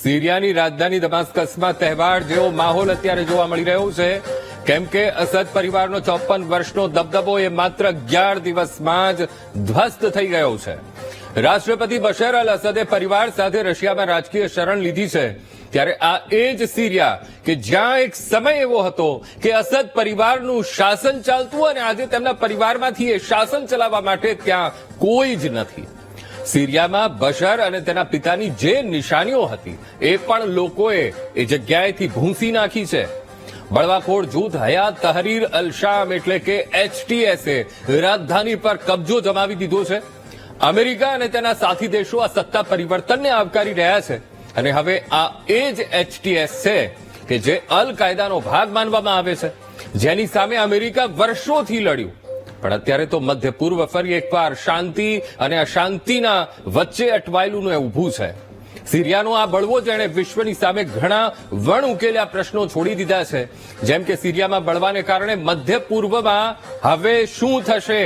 સિરિયાની રાજધાની દમાસ્કસમાં તહેવાર જેવો માહોલ અત્યારે જોવા મળી રહ્યો છે, કેમ કે અસદ પરિવારનો 54 વર્ષનો દબદબો એ માત્ર 11 દિવસમાં જ ધ્વસ્ત થઈ ગયો છે. રાષ્ટ્રપતિ બશર અલ અસદે પરિવાર સાથે રશિયામાં રાજકીય શરણ લીધી છે. ત્યારે આ એ જ સિરિયા કે જ્યાં એક સમય એવો હતો કે અસદ પરિવારનું શાસન ચાલતું અને આજે તેમના પરિવારમાંથી એ શાસન ચલાવવા માટે ત્યાં કોઈ જ નથી. સિરિયામાં બશર અને તેના પિતાની જે નિશાનીઓ હતી એ પણ લોકોએ એ જગ્યાએથી ભૂંસી નાખી છે. બળવાખોર જૂથ હયાત તહરીર અલ શામ એટલે કે HTSએ રાજધાની પર કબજો જમાવી દીધો છે. અમેરિકા અને તેના સાથી દેશો આ સત્તા પરિવર્તનને આવકારી રહ્યા છે અને હવે આ એ જ HTS છે કે જે અલ કાયદાનો ભાગ માનવામાં આવે છે, જેની સામે અમેરિકા વર્ષોથી લડ્યું. પણ અત્યારે તો મધ્ય પૂર્વ ફરી એકવાર શાંતિ અને અશાંતિના વચ્ચે અટવાયેલું ઊભું છે. સિરિયાનો આ બળવો જેણે વિશ્વની સામે ઘણા વણ ઉકેલ્યા પ્રશ્નો છોડી દીધા છે. જેમ કે સિરિયામાં બળવાને કારણે મધ્ય પૂર્વમાં હવે શું થશે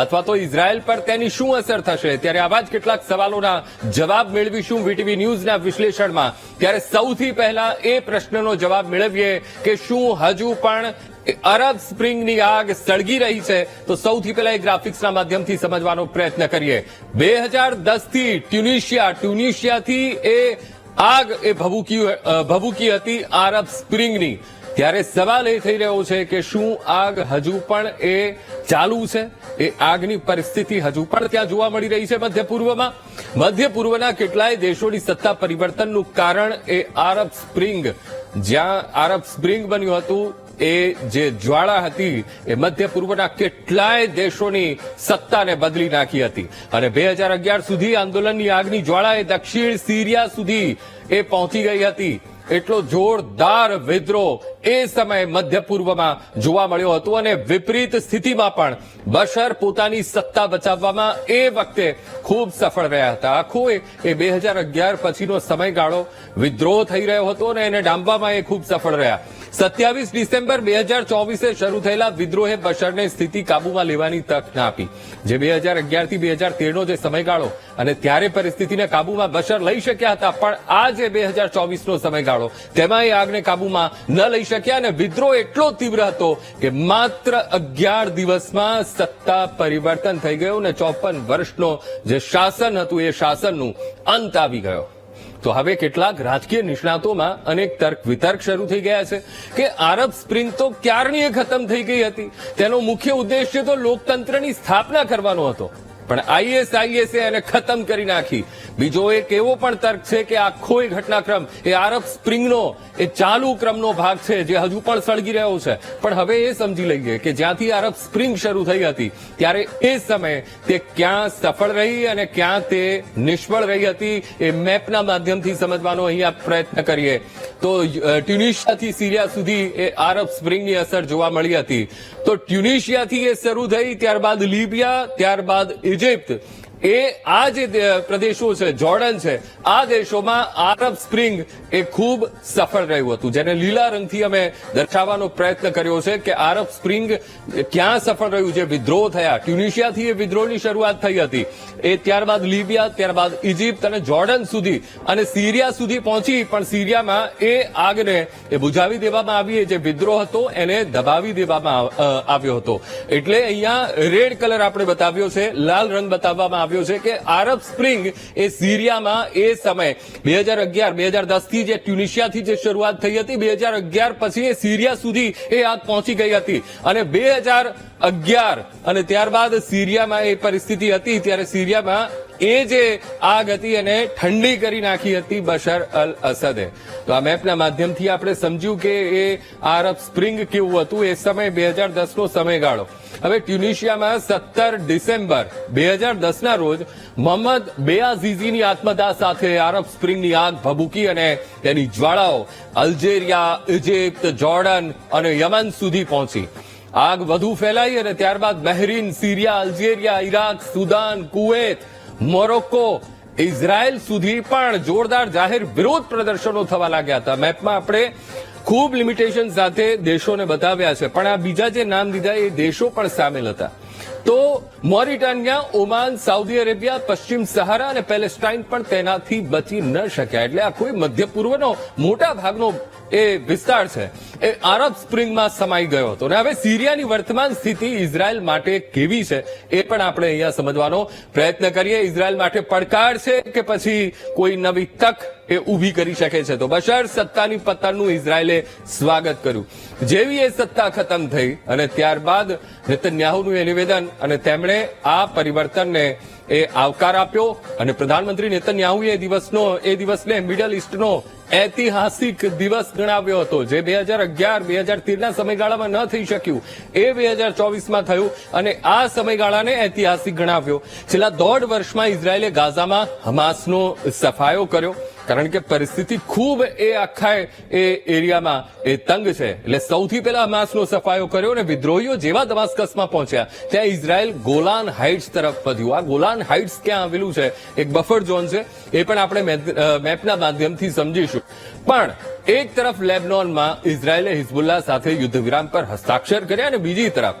અથવા તો ઇઝરાયલ પર તેની શું અસર થશે, ત્યારે આવા જ કેટલાક સવાલોના જવાબ મેળવીશું વીટીવી ન્યૂઝના વિશ્લેષણમાં. ત્યારે સૌથી પહેલા એ પ્રશ્નનો જવાબ મેળવીએ કે શું હજુ પણ અરબ સ્પ્રિંગની આગ સળગી રહી છે? તો સૌથી પહેલા એ ગ્રાફિક્સના માધ્યમથી સમજવાનો પ્રયત્ન કરીએ. 2010થી ટ્યુનિશિયાથી એ આગ એ ભભૂકી હતી અરબ સ્પ્રિંગની. ત્યારે સવાલ એ થઈ રહ્યો છે કે શું આગ હજુ પણ એ ચાલુ છે? એ આગની પરિસ્થિતિ હજુ પણ ત્યાં જોવા મળી રહી છે મધ્ય પૂર્વમાં. મધ્ય પૂર્વના કેટલાય દેશોની સત્તા પરિવર્તનનું કારણ એ અરબ સ્પ્રિંગ, જ્યાં અરબ સ્પ્રિંગ બન્યું હતું એ જે જ્વાળા હતી એ મધ્ય પૂર્વના કેટલાય દેશોની સત્તાને બદલી નાખી હતી અને 2011 સુધી આંદોલનની આગની જ્વાળા એ દક્ષિણ સિરિયા સુધી એ પહોંચી ગઈ હતી. એટલો જોરદાર વિદ્રોહ એ સમયે મધ્ય પૂર્વમાં જોવા મળ્યો હતો અને વિપરીત સ્થિતિમાં પણ બશર પોતાની સત્તા બચાવવામાં એ વખતે ખૂબ સફળ રહ્યા હતા. આખો એ 2011 પછીનો સમયગાળો વિદ્રોહ થઈ રહ્યો હતો અને એને ડામવામાં એ ખૂબ સફળ રહ્યા. 27 ડિસેમ્બર 2024 શરૂ થયેલા વિદ્રોહે બશરને સ્થિતિ કાબૂમાં લેવાની તક ના આપી. જે 2011 થી 2013નો જે સમયગાળો અને ત્યારે પરિસ્થિતિને કાબૂમાં બશર લઈ શક્યા હતા, પણ આ જે 2024નો સમયગાળો તેમાં એ આગને કાબૂમાં ન લઈ શક્યા અને વિદ્રોહ એટલો તીવ્ર હતો કે માત્ર 11 દિવસમાં સત્તા પરિવર્તન થઈ ગયું અને 54 વર્ષનો જે શાસન હતું એ શાસનનું અંત આવી ગયો. તો હવે કેટલાક રાજકીય નિષ્ણાતોમાં અનેક તર્ક વિતર્ક શરૂ થઈ ગયા છે કે અરબ સ્પ્રિંગ તો ક્યારની ખતમ થઈ ગઈ હતી. તેનો મુખ્ય ઉદ્દેશ્ય તો લોકતંત્રની સ્થાપના કરવાનો હતો, પણ ISIS એને ખતમ કરી નાખી. બીજો એક એવો પણ તર્ક છે કે આખો એ ઘટનાક્રમ એ અરબ સ્પ્રિંગનો એ ચાલુ ક્રમનો ભાગ છે જે હજુ પણ સળગી રહ્યો છે. પણ હવે એ સમજી લઈએ કે જ્યાંથી અરબ સ્પ્રિંગ શરૂ થઈ હતી ત્યારે એ સમયે તે ક્યાં સફળ રહી અને ક્યાં તે નિષ્ફળ રહી હતી એ મેપના માધ્યમથી સમજવાનો અહીંયા પ્રયત્ન કરીએ. તો ટ્યુનિશિયાથી સિરિયા સુધી એ અરબ સ્પ્રિંગની અસર જોવા મળી હતી. તો ટ્યુનિશિયાથી એ શરૂ થઈ, ત્યારબાદ લિબિયા, ત્યારબાદ ઇજિપ્ત, એ આ જે પ્રદેશો છે, જોર્ડન છે, આ દેશોમાં અરબ સ્પ્રિંગ એ ખૂબ સફળ રહ્યું હતું, જેને લીલા રંગથી અમે દર્શાવવાનો પ્રયત્ન કર્યો છે કે અરબ સ્પ્રિંગ ક્યાં સફળ રહ્યું. જે વિદ્રોહ થયા ટ્યુનિશિયાથી એ વિદ્રોહની શરૂઆત થઈ હતી, એ ત્યારબાદ લિબિયા, ત્યારબાદ ઇજિપ્ત અને જોર્ડન સુધી અને સિરિયા સુધી પહોંચી. પણ સિરિયામાં એ આગને એ બુઝાવી દેવામાં આવી, જે વિદ્રોહ હતો એને દબાવી દેવામાં આવ્યો હતો. એટલે અહીંયા રેડ કલર આપણે બતાવ્યો છે, લાલ રંગ બતાવવામાં આવ્યો છે કે અરબ સ્પ્રિંગ એ સિરિયામાં એ સમય 2010 થી જે ટ્યુનિશિયાથી જે શરૂઆત થઈ હતી, 2011 પછી એ સિરિયા સુધી એ આગ પહોંચી ગઈ હતી અને 2011 અને ત્યારબાદ સિરિયામાં એ પરિસ્થિતિ હતી ત્યારે સિરિયામાં એ જે આગ હતી એને ઠંડી કરી નાખી હતી બશર અલ અસદે. તો આ મેપના માધ્યમથી આપણે સમજ્યું કે એ અરબ સ્પ્રિંગ કેવું હતું એ સમય 2010નો સમયગાળો. હવે ટ્યુનિશિયામાં 17 ડિસેમ્બર 2010ના રોજ મોહમ્મદ બેઆઝીઝીની આત્મદાહ સાથે અરબ સ્પ્રિંગની આગ ભભૂકી અને તેની જ્વાળાઓ અલ્જેરિયા, ઇજિપ્ત, જોર્ડન અને યમન સુધી પહોંચી. આગ વધુ ફેલાઈ અને ત્યારબાદ Bahrain, Syria, Algeria, Iraq, Sudan, Kuwait, Morocco, Israel સુધી પણ જોરદાર જાહેર વિરોધ પ્રદર્શનો થવા લાગ્યા હતા. મેપમાં આપણે ખૂબ લિમિટેશન સાથે દેશોને બતાવ્યા છે, પણ આ બીજા જે નામ દીધા એ દેશો પણ સામેલ હતા. તો મોરિટાનિયા, ઓમાન, સાઉદી અરેબિયા, પશ્ચિમ સહારા અને પેલેસ્ટાઇન પણ તેનાથી બચી ન શક્યા. એટલે આ કોઈ મધ્ય પૂર્વનો મોટા ભાગનો એ વિસ્તાર છે એ આરબ સ્પ્રિંગમાં સમાઈ ગયો હતો. અને હવે સિરિયાની વર્તમાન સ્થિતિ ઇઝરાયલ માટે કેવી છે એ પણ આપણે અહીંયા સમજવાનો પ્રયત્ન કરીએ. ઇઝરાયલ માટે પડકાર છે કે પછી કોઈ નવી તક એ ઊભી કરી શકે છે? તો બશર સત્તાની પતનનું ઇઝરાયલે સ્વાગત કર્યું. જેવી એ સત્તા ખતમ થઈ અને ત્યારબાદ નેતન્યાહુનું એ નિવેદન અને તેમણે આ પરિવર્તનને એ આવકાર આપ્યો અને પ્રધાનમંત્રી નેતન્યાહુએ એ દિવસને મિડલ ઇસ્ટનો ઐતિહાસિક દિવસ ગણાવ્યો હતો. જે 2011-2013ના સમયગાળામાં ન થઈ શક્યું એ 2024માં થયું અને આ સમયગાળાને ઐતિહાસિક ગણાવ્યો. છેલ્લા 1.5 વર્ષમાં ઇઝરાયલે ગાઝામાં હમાસનો સફાયો કર્યો, કારણ કે પરિસ્થિતિ ખૂબ એ આખા એ એરિયામાં એ તંગ છે. એટલે સૌથી પહેલા હમાસનો સફાયો કર્યો અને વિદ્રોહીઓ જેવા દમાસ્કસમાં પહોંચ્યા ત્યાં ઇઝરાયલ ગોલાન હાઇટ્સ તરફ વધ્યું. આ ગોલાન હાઇટ્સ ક્યાં આવેલું છે? એક બફર ઝોન છે, એ પણ આપણે મેપના માધ્યમથી સમજીશું. પણ એક તરફ લેબનોનમાં ઇઝરાયલે હિઝબુલ્લાહ સાથે યુદ્ધ વિરામ પર હસ્તાક્ષર કર્યા અને બીજી તરફ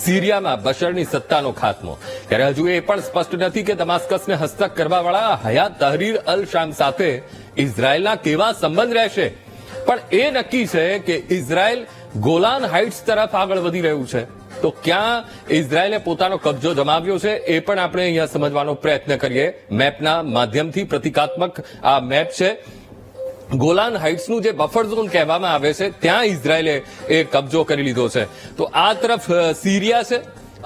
સિરિયામાં બશરની સત્તાનો ખાત્મો. ત્યારે હજુ એ પણ સ્પષ્ટ નથી કે દમાસ્કસને હસ્તક કરવાવાળા હયાત તહરીર અલ શામ સાથે ઇઝરાયલના કેવા સંબંધ રહેશે. પણ એ નક્કી છે કે ઇઝરાયલ ગોલાન હાઇટ્સ તરફ આગળ વધી રહ્યું છે. તો ક્યાં ઇઝરાયલે પોતાનો કબજો જમાવ્યો છે એ પણ આપણે અહીંયા સમજવાનો પ્રયત્ન કરીએ. મેપના માધ્યમથી પ્રતિકાત્મક આ મેપ છે. ગોલાન હાઇટ્સનું જે બફર ઝોન કહેવામાં આવે છે ત્યાં ઇઝરાયલે એ કબજો કરી લીધો છે. તો આ તરફ સિરિયા છે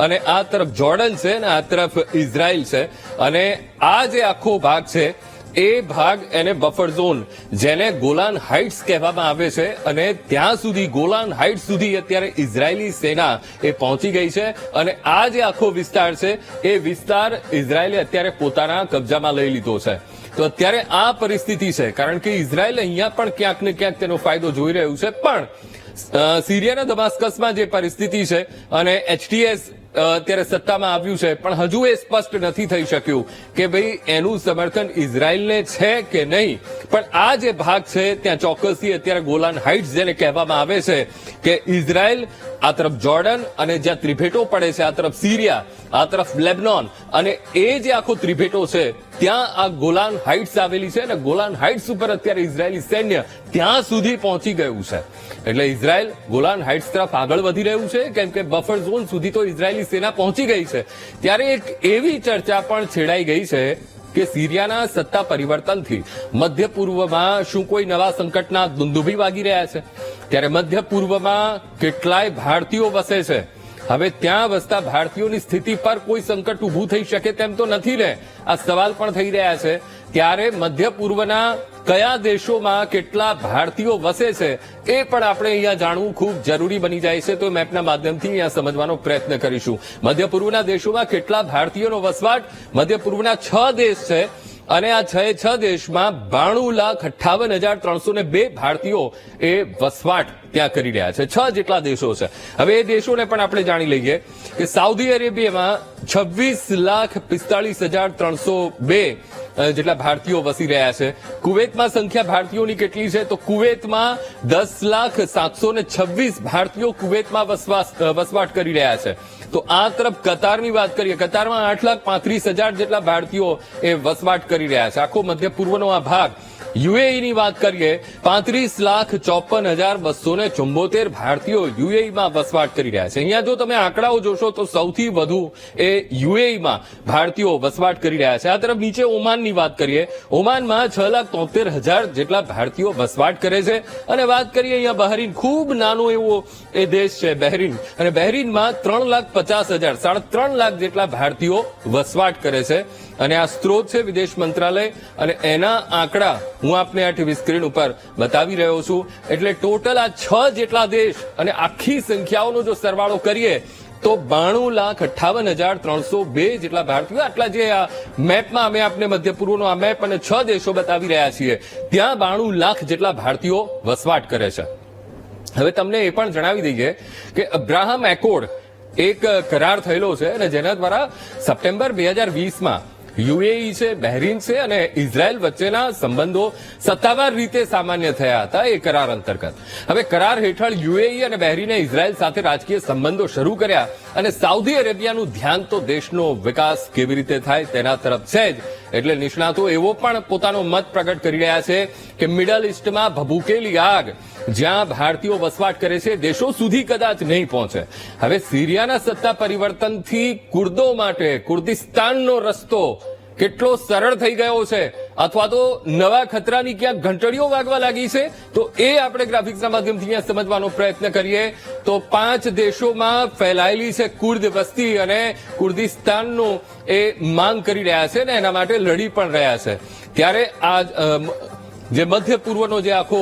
અને આ તરફ જોર્ડન છે અને આ તરફ ઇઝરાયલ છે. અને આ જે આખો ભાગ છે એ ભાગ એને બફર ઝોન, જેને ગોલાન હાઇટ્સ કહેવામાં આવે છે, અને ત્યાં સુધી ગોલાન હાઇટ્સ સુધી અત્યારે ઇઝરાયલી સેના એ પહોંચી ગઈ છે. અને આ જે આખો વિસ્તાર છે એ વિસ્તાર ઇઝરાયલે અત્યારે પોતાના કબજામાં લઈ લીધો છે. તો અત્યારે આ પરિસ્થિતિ છે, કારણ કે ઇઝરાયલ અહીંયા પણ ક્યાંક ને ક્યાંક તેનો ફાયદો જોઈ રહ્યું છે. પણ સિરિયાના દમાસ્કસમાં જે પરિસ્થિતિ છે અને HTS અત્યારે સત્તામાં આવ્યું છે, પણ હજુ એ સ્પષ્ટ નથી થઈ શક્યું કે ભાઈ એનું સમર્થન ઇઝરાયલને છે કે નહીં. પણ આ જે ભાગ છે ત્યાં ચોક્કસથી અત્યારે ગોલાન હાઇટ્સ જેને કહેવામાં આવે છે કે ઇઝરાયલ, આ તરફ જોર્ડન અને જ્યાં ત્રિભેટો પડે છે, આ તરફ સિરિયા, આ તરફ લેબનોન, અને એ જે આખો ત્રિભેટો છે ત્યાં આ ગોલાન હાઇટ્સ આવેલી છે અને ગોલાન હાઇટ્સ ઉપર અત્યારે ઇઝરાયલી સૈન્ય ત્યાં સુધી પહોંચી ગયું છે. એટલે ઇઝરાયલ ગોલાન હાઇટ્સ તરફ આગળ વધી રહ્યું છે, કેમ કે બફર ઝોન સુધી તો ઇઝરાયલી સેના પહોંચી ગઈ છે. ત્યારે એક એવી ચર્ચા પણ છેડાઈ ગઈ છે કે સિરિયાના સત્તા પરિવર્તનથી મધ્ય પૂર્વમાં શું કોઈ નવા સંકટના દુંદુભી વાગી રહ્યા છે? ત્યારે મધ્ય પૂર્વમાં કેટલાય ભારતીયો વસે છે. હવે ત્યાં વસતા ભારતીયોની સ્થિતિ પર કોઈ સંકટ ઊભું થઈ શકે તેમ તો નથી ને, આ સવાલ પણ થઈ રહ્યા છે. ત્યારે મધ્ય પૂર્વના કયા દેશોમાં કેટલા ભારતીયો વસે છે એ પણ આપણે અહીંયા જાણવું ખૂબ જરૂરી બની જાય છે. તો મેપના માધ્યમથી અહીંયા સમજવાનો પ્રયત્ન કરીશું. મધ્ય પૂર્વના દેશોમાં કેટલા ભારતીયોનો વસવાટ? મધ્ય પૂર્વના 6 દેશ છે અને આ 6 દેશમાં 92,58,302 ભારતીયો એ વસવાટ ત્યાં કરી રહ્યા છે. 6 જેટલા દેશો છે. હવે એ દેશોને પણ આપણે જાણી લઈએ કે સાઉદી અરેબિયામાં 26,45,302 જેટલા ભારતીયો વસી રહ્યા છે. કુવૈતમાં સંખ્યા ભારતીયોની કેટલી છે? તો કુવૈતમાં 10,726 ભારતીયો કુવૈતમાં વસવાટ કરી રહ્યા છે. તો આ તરફ કતારની વાત કરીએ, કતારમાં 8,35,000 જેટલા ભારતીયો એ વસવાટ કરી રહ્યા છે. આખો મધ્ય પૂર્વનો આ ભાગ. યુએઈની વાત કરીએ, 35,54,274 ભારતીયો યુએઈમાં વસવાટ કરી રહ્યા છે. અહીંયા જો તમે આંકડાઓ જોશો તો સૌથી વધુ એ યુએઈમાં ભારતીયો વસવાટ કરી રહ્યા છે. આ તરફ નીચે ઓમાનની વાત કરીએ, ઓમાનમાં 6,73,000 જેટલા ભારતીયો વસવાટ કરે છે. અને વાત કરીએ અહીંયા બહરીન, ખૂબ નાનો એવો એ દેશ છે બહેરીન, અને બહેરીનમાં 3,50,000, 3.5 લાખ જેટલા ભારતીયો વસવાટ કરે છે. અને આ સ્ત્રોત છે વિદેશ મંત્રાલય, અને એના આંકડા હું આપને આ ટીવી સ્ક્રીન ઉપર બતાવી રહ્યો છું. એટલે ટોટલ આ 6 જેટલા દેશ અને આખી સંખ્યાઓનો જો સરવાળો કરીએ તો 92,58,302 જેટલા ભારતીયો, આટલા જે આ મેપમાં અમે આપને મધ્ય પૂર્વનો આ મેપ અને 6 દેશો બતાવી રહ્યા છીએ, ત્યાં 92 લાખ જેટલા ભારતીયો વસવાટ કરે છે. હવે તમને એ પણ જણાવી દઈએ કે અબ્રાહમ એકોર્ડ એક કરાર થયેલો છે અને જેના દ્વારા સપ્ટેમ્બર 2020માં યુએઈ છે, બહેરીન છે અને ઇઝરાયલ વચ્ચેના સંબંધો સત્તાવાર રીતે સામાન્ય થયા હતા એ કરાર અંતર્ગત. હવે કરાર હેઠળ યુએઈ અને બહેરીને ઇઝરાયલ સાથે રાજકીય સંબંધો શરૂ કર્યા અને સાઉદી અરેબિયાનું ધ્યાન તો દેશનો વિકાસ કેવી રીતે થાય તેના તરફ છે જ. એટલે નિષ્ણાતો એવો પણ પોતાનો મત પ્રગટ કરી રહ્યા છે કે મિડલ ઇસ્ટમાં ભભૂકેલી આગ જ્યાં ભારતીયો વસવાટ કરે છે દેશો સુધી કદાચ નહીં પહોંચે. હવે સિરિયાના સત્તા પરિવર્તનથી કુર્દો માટે કુર્દિસ્તાનનો રસ્તો કેટલો સરળ થઈ ગયો છે અથવા તો નવા ખતરાની ક્યાંક ઘંટડીઓ વાગવા લાગી છે, તો એ આપણે ગ્રાફિક્સના માધ્યમથી અહીંયા સમજવાનો પ્રયત્ન કરીએ. તો 5 દેશોમાં ફેલાયેલી છે કુર્દ વસ્તી અને કુર્દિસ્તાનનો એ માંગ કરી રહ્યા છે ને એના માટે લડી પણ રહ્યા છે. ત્યારે આ જે મધ્ય પૂર્વનો જે આખો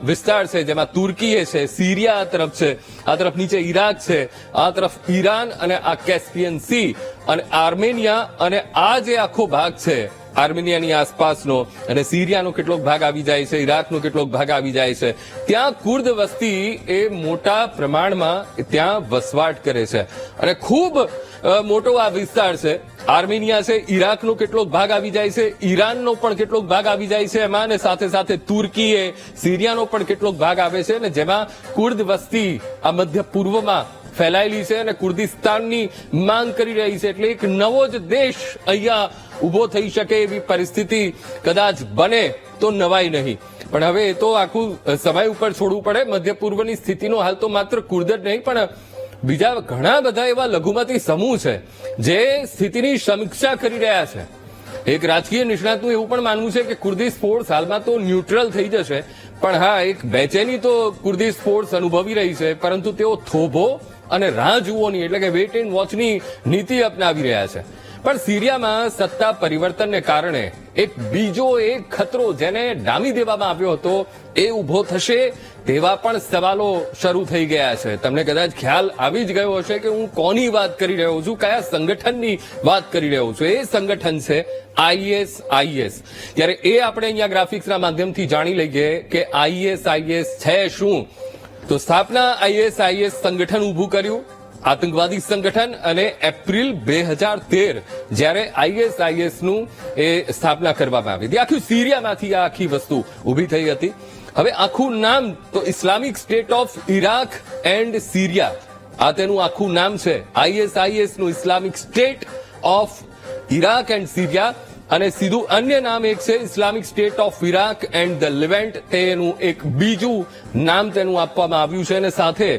વિસ્તાર છે જેમાં તુર્કી છે, સિરિયા આ તરફ છે, આ તરફ નીચે ઈરાક છે, આ તરફ ઈરાન અને આ કેસ્પિયન સી અને આર્મેનિયા અને આ જે આખો ભાગ છે આર્મેનિયાની આસપાસનો અને સિરિયાનો કેટલોક ભાગ આવી જાય છે, ઈરાકનો કેટલોક ભાગ આવી જાય છે, ત્યાં કુર્દ વસ્તી એ મોટા પ્રમાણમાં ત્યાં વસવાટ કરે છે અને ખૂબ મોટો આ વિસ્તાર છે. આર્મેનિયા છે, ઈરાકનો કેટલોક ભાગ આવી જાય છે, ઈરાનનો પણ કેટલોક ભાગ આવી જાય છે એમાં, અને સાથે સાથે તુર્કીએ સિરિયાનો પણ કેટલોક ભાગ આવે છે અને જેમાં કુર્દ વસ્તી આ મધ્ય પૂર્વમાં ફેલાયેલી છે અને કુર્દિસ્તાનની માંગ કરી રહી છે. એટલે એક નવો જ દેશ અહીંયા ઉભો થઈ શકે એવી પરિસ્થિતિ કદાચ બને તો નવાઈ નહીં. પણ હવે એ તો આખું સમય ઉપર છોડવું પડે. મધ્ય પૂર્વની સ્થિતિનો હાલ તો માત્ર કુર્દ જ નહીં પણ બીજા ઘણા બધા એવા લઘુમતી સમૂહ છે જે સ્થિતિની સમીક્ષા કરી રહ્યા છે. એક રાજકીય નિષ્ણાતનું એવું પણ માનવું છે કે કુર્દિશ ફોર્સ હાલમાં તો ન્યુટ્રલ થઈ જશે, પણ હા એક બેચેની તો કુર્દિશ ફોર્સ અનુભવી રહી છે, પરંતુ તેઓ થોભો અને રાહ જુઓની એટલે કે વેટ એન્ડ વોચની નીતિ અપનાવી રહ્યા છે. પણ સિરિયામાં સત્તા પરિવર્તનને કારણે એક બીજો એક ખતરો જેને ડામી દેવામાં આવ્યો હતો એ ઉભો થશે તેવા પણ સવાલો શરૂ થઈ ગયા છે. તમને કદાચ ખ્યાલ આવી જ ગયો હશે કે હું કોની વાત કરી રહ્યો છું, કયા સંગઠનની વાત કરી રહ્યો છું. એ સંગઠન છે ISIS. ત્યારે એ આપણે અહીંયા ગ્રાફિક્સના માધ્યમથી જાણી લઈએ કે ISIS છે શું. તો સ્થાપના ISIS સંગઠન ઊભું કર્યું, આતંકવાદી સંગઠન, અને એપ્રિલ 2013 જ્યારે ISIS નું એ સ્થાપના કરવામાં આવી હતી. આખી સિરિયામાંથી આ આખી વસ્તુ ઊભી થઈ હતી. હવે આખું નામ તો Islamic State of Iraq and Syria, આ તેનું આખું નામ છે. ISIS નું Islamic State of Iraq and Syria, અને સીધું અન્ય નામ એક છે Islamic State of Iraq and the Levant, તેનું એક બીજું નામ તેનું આપવામાં આવ્યું છે. અને સાથે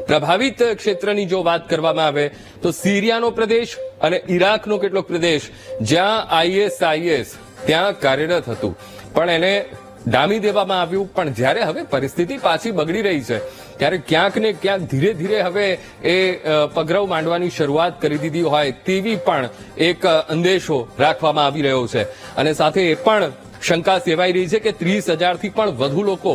પ્રભાવિત ક્ષેત્રની જો વાત કરવામાં આવે તો સિરિયાનો પ્રદેશ અને ઇરાકનો કેટલોક પ્રદેશ જ્યાં ISIS ત્યાં કાર્યરત હતું પણ એને ડામી દેવામાં આવ્યું. પણ જ્યારે હવે પરિસ્થિતિ પાછી બગડી રહી છે ત્યારે ક્યાંક ને ક્યાંક ધીરે ધીરે હવે એ પગરવ માંડવાની શરૂઆત કરી દીધી હોય તેવી પણ એક અંદેશો રાખવામાં આવી રહ્યો છે. અને સાથે એ પણ શંકા સેવાઈ રહી છે કે 30,000થી પણ વધુ લોકો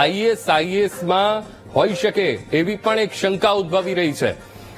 ISISમાં હોઈ શકે એવી પણ એક શંકા ઉદ્ભવી રહી છે.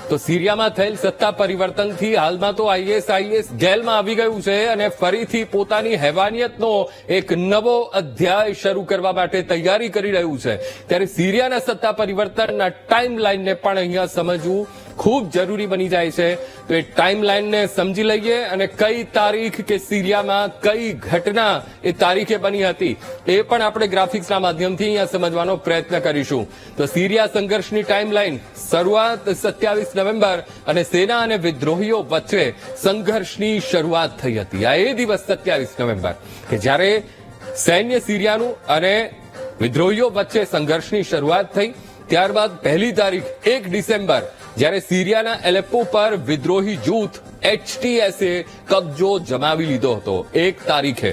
તો સિરિયામાં થયેલ સત્તા પરિવર્તનથી હાલમાં તો ISIS જેલમાં આવી ગયું છે અને ફરીથી પોતાની હેવાનિયતનો એક નવો અધ્યાય શરૂ કરવા માટે તૈયારી કરી રહ્યું છે. ત્યારે સિરિયાના સત્તા પરિવર્તનના ટાઈમલાઈનને પણ અહીંયા સમજવું ખૂબ જરૂરી બની જાય છે. તો એ ટાઈમલાઈનને સમજી લઈએ અને કઈ તારીખ કે સિરિયામાં કઈ ઘટના એ તારીખે બની હતી એ પણ આપણે ગ્રાફિક્સના માધ્યમથી અહીંયા સમજવાનો પ્રયત્ન કરીશું. તો સિરિયા સંઘર્ષની ટાઈમલાઈન શરૂઆત 27 નવેમ્બર અને સેના અને વિદ્રોહીઓ વચ્ચે સંઘર્ષની શરૂઆત થઈ હતી. આ એ દિવસ 27 નવેમ્બર કે જ્યારે સૈન્ય સિરિયાનું અને વિદ્રોહીઓ વચ્ચે સંઘર્ષની શરૂઆત થઈ. ત્યારબાદ 1 તારીખ 1 ડિસેમ્બર જ્યારે સિરિયાના એલેપ્પો પર વિદ્રોહી જૂથ HTS એ કબજો જમાવી લીધો હતો. 1 તારીખે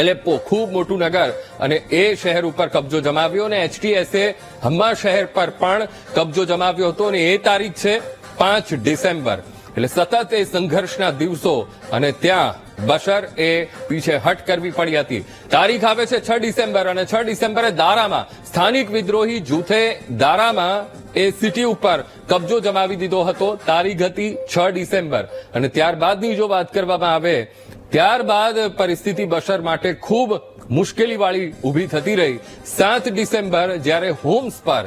એલેપ્પો ખૂબ મોટું નગર અને એ શહેર ઉપર કબજો જમાવ્યો અને HTS એ હમ્મા શહેર પર પણ કબજો જમાવ્યો હતો. અને એ તારીખ છે 5 ડિસેમ્બર. એટલે સતત એ સંઘર્ષના દિવસો અને ત્યાં બશર એ પીછે હટ કરવી પડી હતી. તારીખ આવે છે 6 ડિસેમ્બર અને 6 ડિસેમ્બરે દારામાં સ્થાનિક વિદ્રોહી જૂથે દારામાં એ સિટી ઉપર કબજો જમાવી દીધો હતો. તારીખ હતી 6 ડિસેમ્બર. અને ત્યારબાદની જો વાત કરવામાં આવે ત્યારબાદ પરિસ્થિતિ બશર માટે ખૂબ મુશ્કેલીવાળી ઊભી થતી રહી. 7 ડિસેમ્બર જ્યારે હોમ્સ પર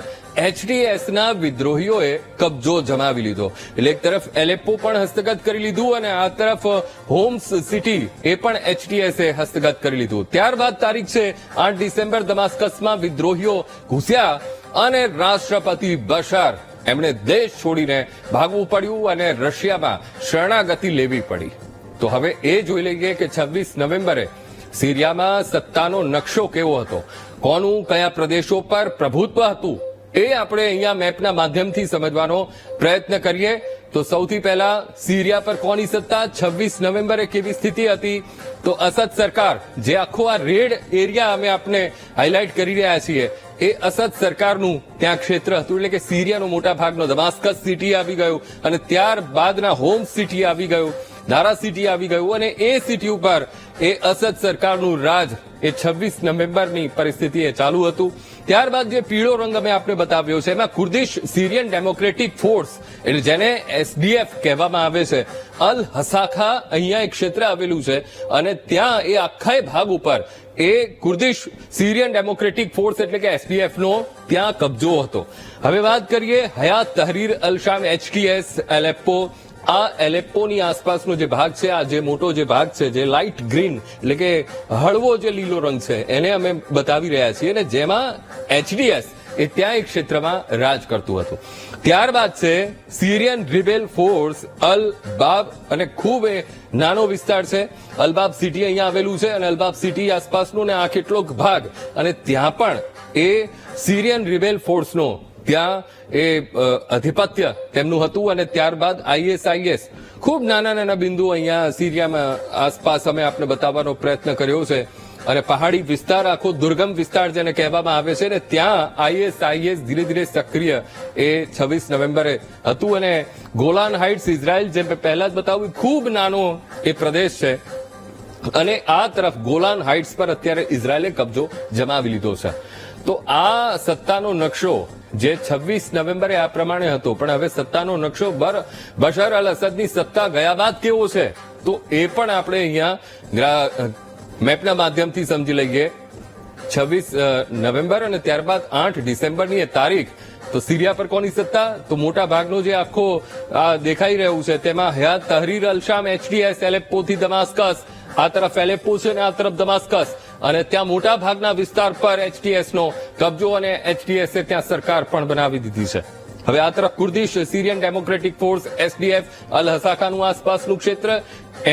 HTSના વિદ્રોહીઓએ કબજો જમાવી લીધો. એટલે એક તરફ એલેપ્પો પણ હસ્તગત કરી લીધું અને આ તરફ હોમ્સ સિટી એ પણ HTSએ હસ્તગત કરી લીધું. ત્યારબાદ તારીખ છે 8 ડિસેમ્બર દમાસ્કસમાં વિદ્રોહીઓ ઘૂસ્યા અને રાષ્ટ્રપતિ બશર એમણે દેશ છોડીને ભાગવું પડ્યું અને રશિયામાં શરણાગતિ લેવી પડી. તો હવે એ જોઈ લઈએ કે 26 નવેમ્બરે સિરિયામાં સત્તાનો નકશો કેવો હતો, કોનું કયા પ્રદેશો પર પ્રભુત્વ હતું, એ આપણે અહીંયા મેપના માધ્યમથી સમજવાનો પ્રયત્ન કરીએ. તો સૌથી પહેલા સિરિયા પર કોની સત્તા, 26 નવેમ્બરે કેવી સ્થિતિ હતી? તો અસદ સરકાર, જે આખો આ રેડ એરિયા અમે આપને હાઇલાઇટ કરી રહ્યા છીએ, એ અસદ સરકારનું ત્યાં ક્ષેત્ર હતું. એટલે કે સિરિયાનો મોટા ભાગનો દમાસ્કસ સિટી આવી ગયું અને ત્યારબાદના હોમ સિટી આવી ગયું, દારા સિટી આવી ગયું અને એ સિટી ઉપર એ અસદ સરકારનું રાજ એ 26 નવેમ્બરની પરિસ્થિતિ એ ચાલુ હતું. ત્યારબાદ જે પીળો રંગ અમે આપને બતાવ્યો છે એમાં કુર્દિશ સિરિયન ડેમોક્રેટિક ફોર્સ, એટલે જેને એસડીએફ કહેવામાં આવે છે, અલ હસાખા અહીંયા એક ક્ષેત્ર આવેલું છે અને ત્યાં એ આખા ભાગ ઉપર એ કુર્દિશ સિરિયન ડેમોક્રેટિક ફોર્સ એટલે કે એસડીએફ નો ત્યાં કબજો હતો. હવે વાત કરીએ હયાત તહરીર અલ શામ HTS એલેપ્પો. આ એલેપ્પોની આસપાસનો જે ભાગ છે, આ જે મોટો જે ભાગ છે, જે લાઇટ ગ્રીન એટલે કે હળવો જે લીલો રંગ છે, એને અમે બતાવી રહ્યા છીએ અને જેમાં HDS એ ત્યાં એક ક્ષેત્રમાં રાજ કરતું હતું. ત્યારબાદ છે સિરિયન રિબેલ ફોર્સ અલ બાબ અને ખૂબ એ નાનો વિસ્તાર છે. અલબાબ સિટી અહીંયા આવેલું છે અને અલબાબ સિટી આસપાસનો ને આ કેટલોક ભાગ અને ત્યાં પણ એ સિરિયન રિબેલ ફોર્સનો ત્યાં એ આધિપત્ય તેમનું હતું. અને ત્યારબાદ ISIS ખૂબ નાના નાના બિંદુ અહીંયા સિરિયામાં આસપાસ અમે આપને બતાવવાનો પ્રયત્ન કર્યો છે અને પહાડી વિસ્તાર, આખો દુર્ગમ વિસ્તાર જેને કહેવામાં આવે છે ને, ત્યાં ISIS ધીરે ધીરે સક્રિય એ 26 નવેમ્બરે હતું. અને ગોલાન હાઇટ્સ ઇઝરાયલ, જે મેં પહેલા જ બતાવ્યું, ખૂબ નાનો એ પ્રદેશ છે અને આ તરફ ગોલાન હાઇટ્સ પર અત્યારે ઇઝરાયલે કબજો જમાવી લીધો છે. તો આ સત્તાનો નકશો જે 26 નવેમ્બરે આ પ્રમાણે હતો, પણ હવે સત્તાનો નકશો બશર અલ અસદની સત્તા ગયા બાદ કેવો છે, તો એ પણ આપણે અહીંયા મેપના માધ્યમથી સમજી લઈએ. 26 નવેમ્બર અને ત્યારબાદ 8 ડિસેમ્બરની એ તારીખ. તો સિરિયા પર કોની સત્તા? તો મોટા ભાગનો જે આખો દેખાઈ રહ્યું છે તેમાં હયાત તહરીર અલ શામ HDS એલેપ્પોથી દમાસ્કસ, આ તરફ એલેપ્પો છે અને આ તરફ દમાસ્કસ, અને ત્યાં મોટા ભાગના વિસ્તાર પર HTS નો કબજો અને HTS એ ત્યાં સરકાર પણ બનાવી દીધી છે. હવે આ તરફ કુર્દિશ સિરિયન ડેમોક્રેટિક ફોર્સ SDF અલ હસાખાનું આસપાસનું ક્ષેત્ર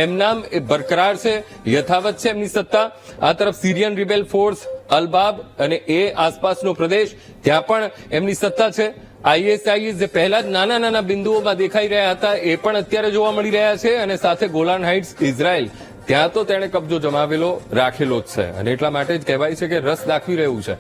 એમનામ એ બરકરાર છે, યથાવત છે એમની સત્તા. આ તરફ સિરિયન રિબેલ ફોર્સ અલબાબ અને એ આસપાસનો પ્રદેશ, ત્યાં પણ એમની સત્તા છે. ISIS જે પહેલા જ નાના નાના બિંદુઓમાં દેખાઈ રહ્યા હતા એ પણ અત્યારે જોવા મળી રહ્યા છે. અને સાથે ગોલાન હાઇટ્સ ઇઝરાયલ, ત્યાં તો તેણે કબજો જમાવેલો રાખેલો જ છે અને એટલા માટે જ કહેવાય છે કે રસ દાખવી રહ્યું છે.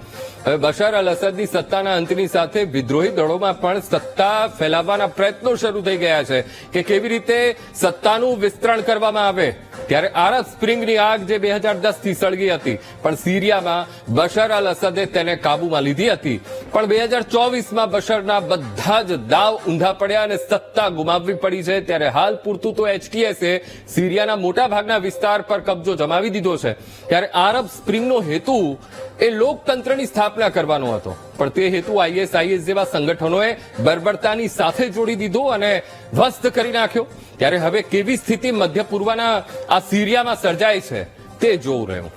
હવે બશર અલ અસદની સત્તાના અંતની સાથે વિદ્રોહી દળોમાં પણ સત્તા ફેલાવવાના પ્રયત્નો શરૂ થઈ ગયા છે કે કેવી રીતે સત્તાનું વિસ્તરણ કરવામાં આવે. ત્યારે આરબ સ્પ્રિંગની આગ જે 2010 થી સળગી હતી, પણ સિરિયામાં બશર અલ અસદે તેને કાબુમાં લીધી હતી. પણ 2024માં બશરના બધા જ દાવ ઊંધા પડ્યા અને સત્તા ગુમાવવી પડી છે. ત્યારે હાલ પૂરતું તો HTS એ સિરિયાના મોટા ભાગના વિસ્તાર પર કબજો જમાવી દીધો છે. ત્યારે આરબ સ્પ્રિંગનો હેતુ એ લોકતંત્રની સ્થાપના કરવાનો હતો, પણ તે હેતુ ISIS જેવા સંગઠનોએ બર્બરતાની સાથે જોડી દીધો અને ધ્વસ્ત કરી નાખ્યો. ત્યારે હવે કેવી સ્થિતિ મધ્ય પૂર્વના આ સિરિયામાં સર્જાય છે તે જોવું રહ્યું.